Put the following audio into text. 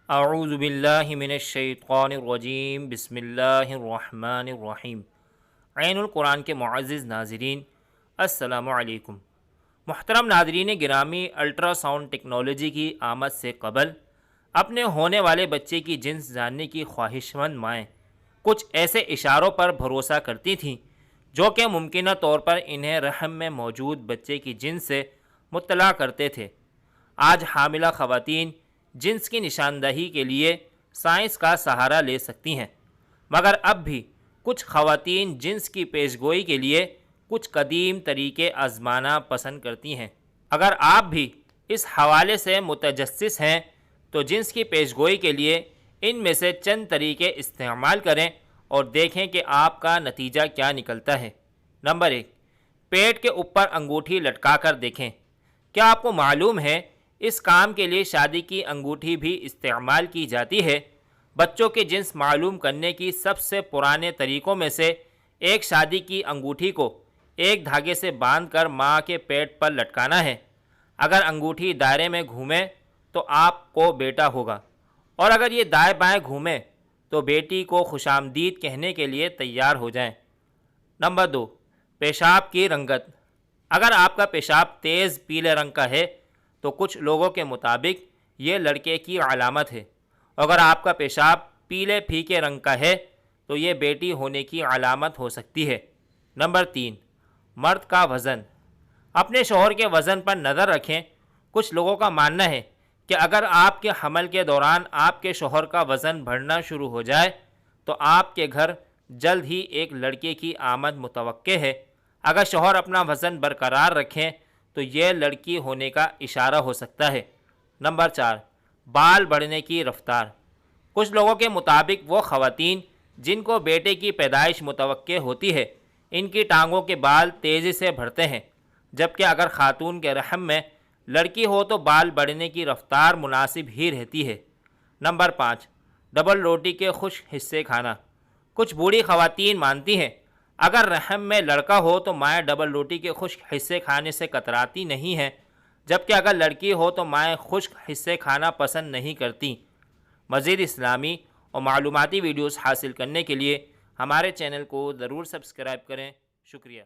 اعوذ باللہ من الشیطان الرجیم بسم اللہ الرحمن الرحیم۔ عین القرآن کے معزز ناظرین السلام علیکم۔ محترم ناظرین گرامی، الٹرا ساؤنڈ ٹیکنالوجی کی آمد سے قبل اپنے ہونے والے بچے کی جنس جاننے کی خواہش مند مائیں کچھ ایسے اشاروں پر بھروسہ کرتی تھیں جو کہ ممکنہ طور پر انہیں رحم میں موجود بچے کی جنس سے مطلع کرتے تھے۔ آج حاملہ خواتین جنس کی نشاندہی کے لیے سائنس کا سہارا لے سکتی ہیں، مگر اب بھی کچھ خواتین جنس کی پیشگوئی کے لیے کچھ قدیم طریقے آزمانا پسند کرتی ہیں۔ اگر آپ بھی اس حوالے سے متجسس ہیں تو جنس کی پیشگوئی کے لیے ان میں سے چند طریقے استعمال کریں اور دیکھیں کہ آپ کا نتیجہ کیا نکلتا ہے۔ نمبر 1، پیٹ کے اوپر انگوٹھی لٹکا کر دیکھیں۔ کیا آپ کو معلوم ہے اس کام کے لیے شادی کی انگوٹھی بھی استعمال کی جاتی ہے؟ بچوں کی جنس معلوم کرنے کی سب سے پرانے طریقوں میں سے ایک شادی کی انگوٹھی کو ایک دھاگے سے باندھ کر ماں کے پیٹ پر لٹکانا ہے۔ اگر انگوٹھی دائرے میں گھومے تو آپ کو بیٹا ہوگا، اور اگر یہ دائیں بائیں گھومے تو بیٹی کو خوش آمدید کہنے کے لیے تیار ہو جائیں۔ نمبر 2، پیشاب کی رنگت۔ اگر آپ کا پیشاب تیز پیلے رنگ کا ہے تو کچھ لوگوں کے مطابق یہ لڑکے کی علامت ہے، اگر آپ کا پیشاب پیلے پھیکے رنگ کا ہے تو یہ بیٹی ہونے کی علامت ہو سکتی ہے۔ نمبر 3، مرد کا وزن۔ اپنے شوہر کے وزن پر نظر رکھیں۔ کچھ لوگوں کا ماننا ہے کہ اگر آپ کے حمل کے دوران آپ کے شوہر کا وزن بڑھنا شروع ہو جائے تو آپ کے گھر جلد ہی ایک لڑکے کی آمد متوقع ہے۔ اگر شوہر اپنا وزن برقرار رکھیں تو یہ لڑکی ہونے کا اشارہ ہو سکتا ہے۔ نمبر 4، بال بڑھنے کی رفتار۔ کچھ لوگوں کے مطابق وہ خواتین جن کو بیٹے کی پیدائش متوقع ہوتی ہے، ان کی ٹانگوں کے بال تیزی سے بڑھتے ہیں، جبکہ اگر خاتون کے رحم میں لڑکی ہو تو بال بڑھنے کی رفتار مناسب ہی رہتی ہے۔ نمبر 5، ڈبل روٹی کے خشک حصے کھانا۔ کچھ بوڑھی خواتین مانتی ہیں اگر رحم میں لڑکا ہو تو مائیں ڈبل روٹی کے خشک حصے کھانے سے کتراتی نہیں ہیں، جبکہ اگر لڑکی ہو تو مائیں خشک حصے کھانا پسند نہیں کرتی۔ مزید اسلامی اور معلوماتی ویڈیوز حاصل کرنے کے لیے ہمارے چینل کو ضرور سبسکرائب کریں۔ شکریہ۔